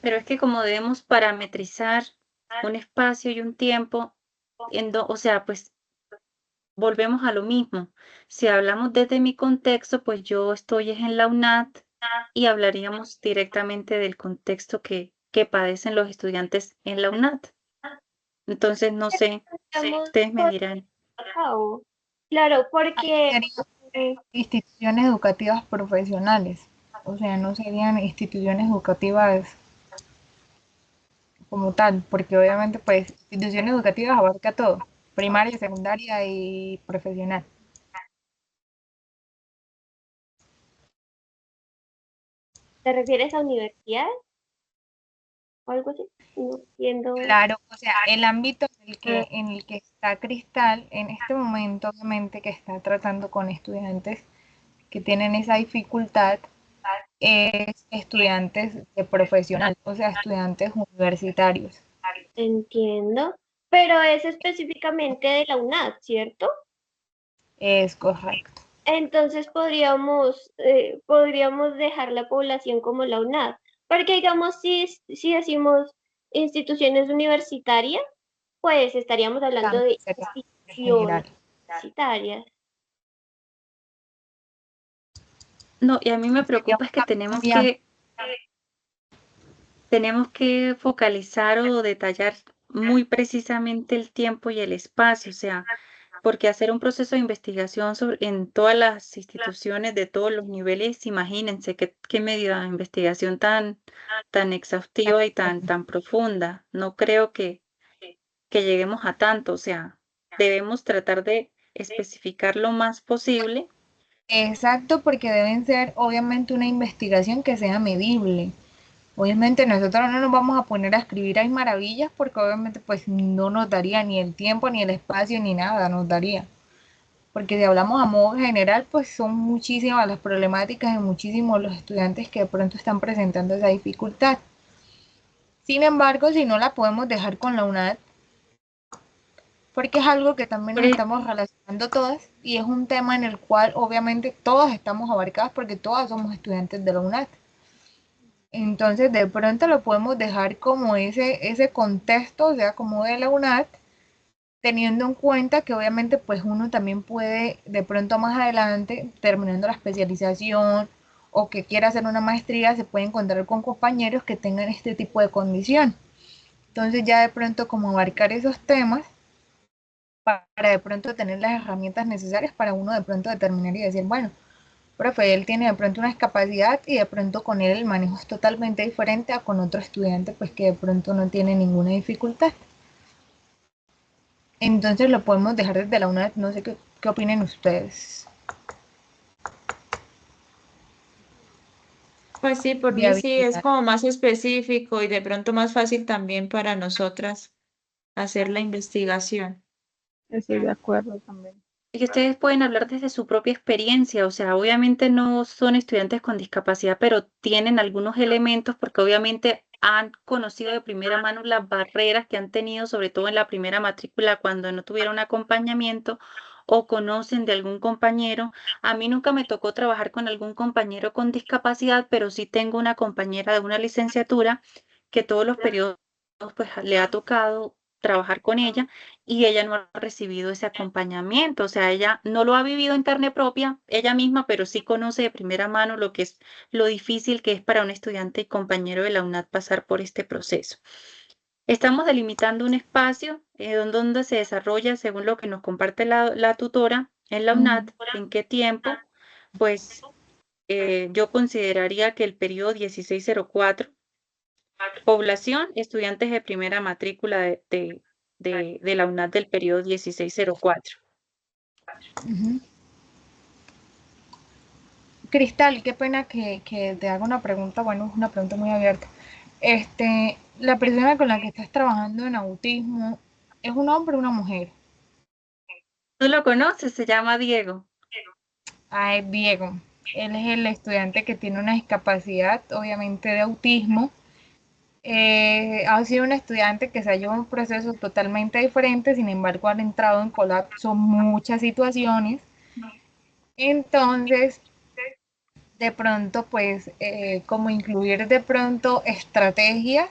pero es que como debemos parametrizar un espacio y un tiempo, o sea, pues volvemos a lo mismo. Si hablamos desde mi contexto, pues yo estoy en la UNAT y hablaríamos directamente del contexto que padecen los estudiantes en la UNAT. Entonces, no sé, Estamos ustedes me por dirán. cabo. Claro, porque Serían eh, instituciones educativas profesionales, o sea, no serían instituciones educativas como tal, porque obviamente pues instituciones educativas abarca todo, primaria, secundaria y profesional. ¿te refieres a universidad o algo así? No entiendo. Claro, o sea, el ámbito Ah, en el que está Cristal en este momento, obviamente que está tratando con estudiantes que tienen esa dificultad, es estudiantes de profesional, o sea, estudiantes universitarios. entiendo. Pero es específicamente de la UNAD, ¿cierto? Es correcto. Entonces podríamos dejar la población como la UNAD. Porque digamos, si decimos instituciones universitarias, pues estaríamos hablando También de sería en instituciones general. universitarias. No, y a mí me Sería preocupa es que una variante. tenemos que focalizar o detallar muy precisamente el tiempo y el espacio, o sea, porque hacer un proceso de investigación en todas las instituciones de todos los niveles, imagínense qué medida de investigación tan exhaustiva y tan profunda. No creo que lleguemos a tanto, o sea, debemos tratar de especificar lo más posible. Exacto, porque deben ser obviamente una investigación que sea medible. Obviamente nosotros no nos vamos a poner a escribir ahí maravillas porque obviamente pues no nos daría ni el tiempo, ni el espacio, ni nada nos daría. Porque si hablamos a modo general, pues son muchísimas las problemáticas y muchísimos los estudiantes que de pronto están presentando esa dificultad. Sin embargo, si no la podemos dejar con la UNAD, porque es algo que también nos estamos relacionando todas y es un tema en el cual obviamente todas estamos abarcadas porque todas somos estudiantes de la UNAD. Entonces, de pronto lo podemos dejar como ese contexto, o sea, como de la UNAD, teniendo en cuenta que obviamente pues uno también puede de pronto más adelante, terminando la especialización o que quiera hacer una maestría, se puede encontrar con compañeros que tengan este tipo de condición. Entonces ya de pronto como abarcar esos temas para de pronto tener las herramientas necesarias para uno de pronto determinar y decir, bueno, profe, él tiene de pronto una discapacidad y de pronto con él el manejo es totalmente diferente a con otro estudiante pues que de pronto no tiene ninguna dificultad. Entonces lo podemos dejar desde la UNAD, no sé qué opinen ustedes. Pues sí, por mí sí es Viabilidad. como más específico y de pronto más fácil también para nosotras hacer la investigación. Estoy de acuerdo también. Y que ustedes pueden hablar desde su propia experiencia, o sea, obviamente no son estudiantes con discapacidad, pero tienen algunos elementos porque obviamente han conocido de primera mano las barreras que han tenido, sobre todo en la primera matrícula, cuando no tuvieron acompañamiento o conocen de algún compañero. A mí nunca me tocó trabajar con algún compañero con discapacidad, pero sí tengo una compañera de una licenciatura que todos los periodos pues le ha tocado trabajar con ella y ella no ha recibido ese acompañamiento, o sea, ella no lo ha vivido en carne propia, ella misma, pero sí conoce de primera mano lo que es lo difícil que es para un estudiante y compañero de la UNAD pasar por este proceso. Estamos delimitando un espacio donde se desarrolla, según lo que nos comparte la tutora en la UNAD, en qué tiempo, pues yo consideraría que el periodo 1604, población, estudiantes de primera matrícula de la UNAD del periodo 1604. Uh-huh. Cristal, qué pena que te haga una pregunta, bueno, es una pregunta muy abierta. La persona con la que estás trabajando en autismo, ¿es un hombre o una mujer? ¿Tú lo conoces? Se llama Diego. Ah, es Diego. Él es el estudiante que tiene una discapacidad, obviamente de autismo. Ha sido un estudiante que se ha llevado un proceso totalmente diferente, sin embargo han entrado en colapso muchas situaciones. Entonces, de pronto, pues, como incluir de pronto estrategias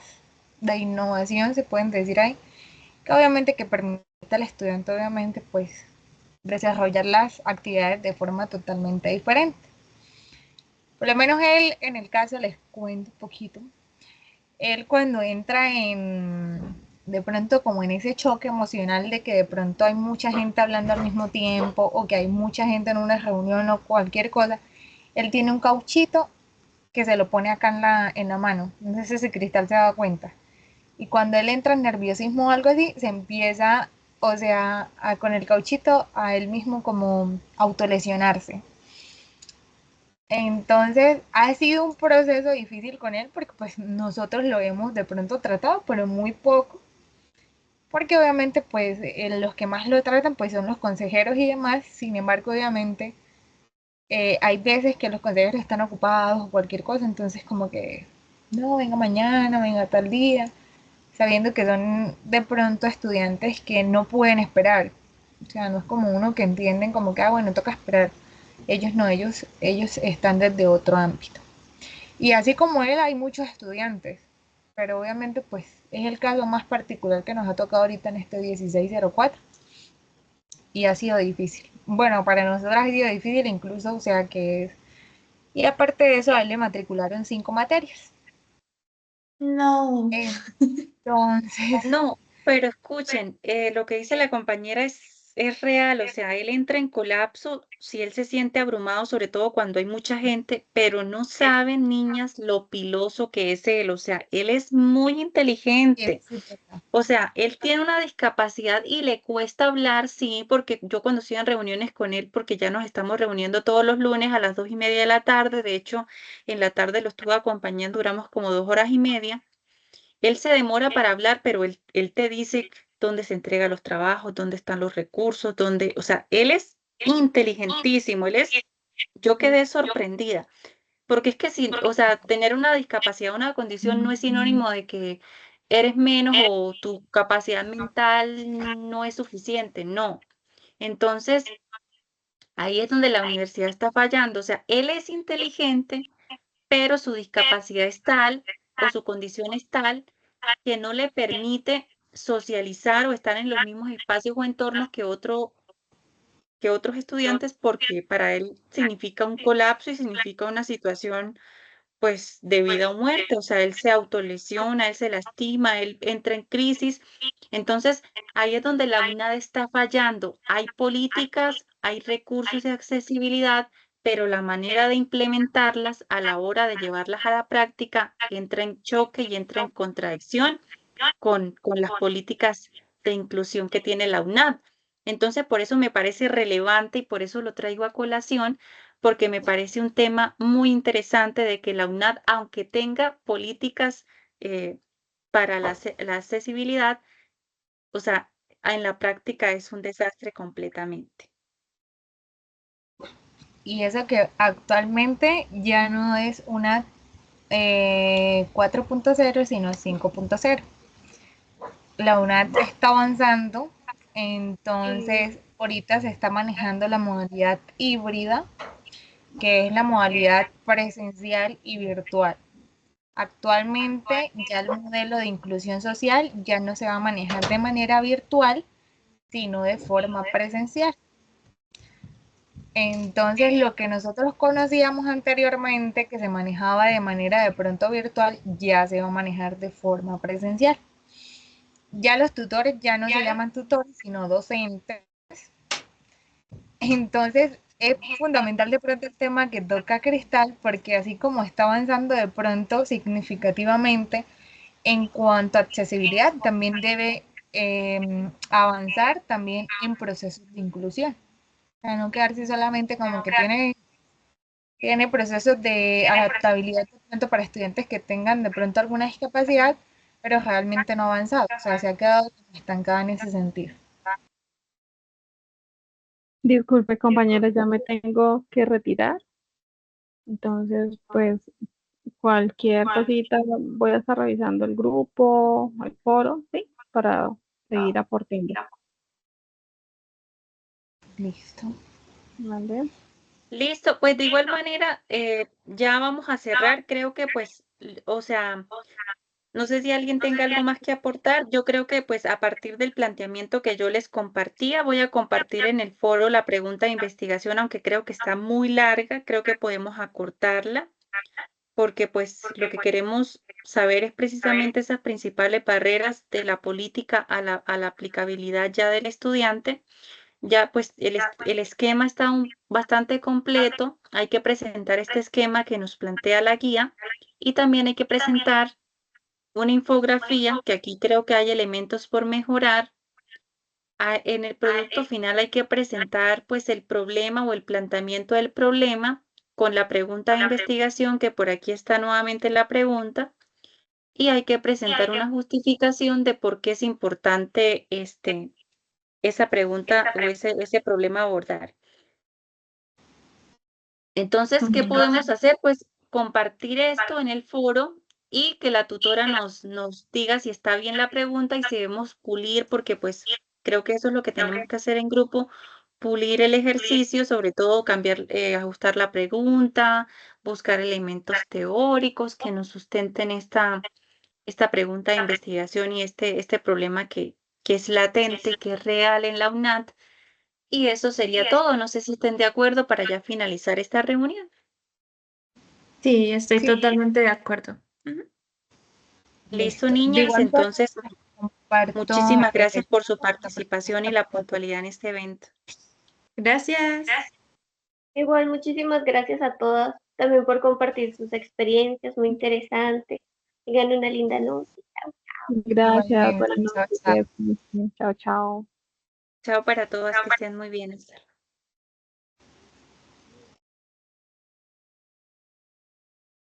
de innovación, se pueden decir ahí, que obviamente que permita al estudiante, obviamente, pues, desarrollar las actividades de forma totalmente diferente. Por lo menos él, en el caso, les cuento un poquito, él cuando entra de pronto como en ese choque emocional de que de pronto hay mucha gente hablando al mismo tiempo o que hay mucha gente en una reunión o cualquier cosa, él tiene un cauchito que se lo pone acá en la mano. No sé si Cristal se da cuenta. Y cuando él entra en nerviosismo o algo así, se empieza, o sea, con el cauchito a él mismo como autolesionarse. Entonces ha sido un proceso difícil con él porque pues nosotros lo hemos de pronto tratado, pero muy poco. Porque obviamente pues los que más lo tratan pues son los consejeros y demás. Sin embargo, obviamente hay veces que los consejeros están ocupados o cualquier cosa, entonces como que no, venga mañana, venga tal día, sabiendo que son de pronto estudiantes que no pueden esperar. O sea, no es como uno que entienden como que, ah, bueno, toca esperar. Ellos no, ellos están desde otro ámbito. Y así como él, hay muchos estudiantes, pero obviamente pues es el caso más particular que nos ha tocado ahorita en este 1604 y ha sido difícil. Bueno, para nosotros ha sido difícil incluso, o sea que es... Y aparte de eso, a él le matricularon 5 materias. No. Entonces, No, pero escuchen, lo que dice la compañera es es real, o sea, él entra en colapso si él se siente abrumado, sobre todo cuando hay mucha gente, pero no saben, niñas, lo piloso que es él, o sea, él es muy inteligente. Es súper. O sea, él tiene una discapacidad y le cuesta hablar, sí, porque yo cuando estoy en reuniones con él, porque ya nos estamos reuniendo todos los lunes a las 2:30 de la tarde, de hecho, en la tarde lo estuve acompañando, duramos como 2 horas y media. Él se demora para hablar, pero él te dice dónde se entregan los trabajos, dónde están los recursos, dónde, o sea, él es inteligentísimo, yo quedé sorprendida, porque es que si, o sea, tener una discapacidad, una condición no es sinónimo de que eres menos o tu capacidad mental no es suficiente, no. Entonces, ahí es donde la universidad está fallando, o sea, él es inteligente, pero su discapacidad es tal o su condición es tal que no le permite socializar o estar en los mismos espacios o entornos que otros estudiantes, porque para él significa un colapso y significa una situación pues de vida o muerte, o sea, él se autolesiona, él se lastima, él entra en crisis. Entonces, ahí es donde la UNAD está fallando. Hay políticas, hay recursos de accesibilidad, pero la manera de implementarlas a la hora de llevarlas a la práctica entra en choque y entra en contradicción con las políticas de inclusión que tiene la UNAD. Entonces, por eso me parece relevante y por eso lo traigo a colación, porque me parece un tema muy interesante de que la UNAD, aunque tenga políticas para la accesibilidad, o sea, en la práctica es un desastre completamente. Y eso que actualmente ya no es una 4.0, sino 5.0. La UNAD está avanzando, entonces ahorita se está manejando la modalidad híbrida, que es la modalidad presencial y virtual. Actualmente ya el modelo de inclusión social ya no se va a manejar de manera virtual, sino de forma presencial. Entonces, lo que nosotros conocíamos anteriormente, que se manejaba de manera de pronto virtual, ya se va a manejar de forma presencial. Ya los tutores ya no se llaman tutores, sino docentes. Entonces, es fundamental de pronto el tema que toca Cristal, porque así como está avanzando de pronto significativamente en cuanto a accesibilidad, también debe avanzar también en procesos de inclusión. O sea, no quedarse solamente como que tiene procesos de adaptabilidad de pronto para estudiantes que tengan de pronto alguna discapacidad, pero realmente no ha avanzado. O sea, se ha quedado estancada en ese sentido. Disculpe, compañera, ya me tengo que retirar. Entonces, pues cualquier cosita voy a estar revisando el grupo, el foro, ¿sí? Para seguir aportando. Listo. ¿Vale? Listo, pues de igual manera, ya vamos a cerrar. Creo que pues, o sea, no sé si alguien tenga algo más que aportar. Yo creo que pues a partir del planteamiento que yo les compartía, voy a compartir en el foro la pregunta de investigación, aunque creo que está muy larga, creo que podemos acortarla, porque pues lo que queremos saber es precisamente esas principales barreras de la política a la aplicabilidad ya del estudiante. Ya pues el esquema está bastante completo. Hay que presentar este esquema que nos plantea la guía y también hay que presentar una infografía, que aquí creo que hay elementos por mejorar. En el producto final hay que presentar pues el problema o el planteamiento del problema con la pregunta de investigación, que por aquí está nuevamente la pregunta, y hay que presentar una justificación de por qué es importante esa pregunta o ese problema abordar. Entonces, ¿qué podemos hacer? Pues compartir esto en el foro y que la tutora nos diga si está bien la pregunta y si debemos pulir, porque pues creo que eso es lo que tenemos que hacer en grupo, pulir el ejercicio, sobre todo cambiar, ajustar la pregunta, buscar elementos teóricos que nos sustenten esta pregunta de investigación y este problema que es latente, que es real en la UNAD. Y eso sería todo. No sé si estén de acuerdo para ya finalizar esta reunión. Sí, estoy Sí, totalmente de acuerdo. Ujú. Listo, listo. De niñas. igual forma, Entonces, Comparto Muchísimas gracias por su esta participación y la puntualidad en este evento. Gracias. Igual, muchísimas gracias a todas también por compartir sus experiencias, muy interesante. Tengan una linda noche. Gracias, igualmente. buenas Chao, noches. chao. Chao, chao. Chao para todas, que estén muy bien. Hasta luego.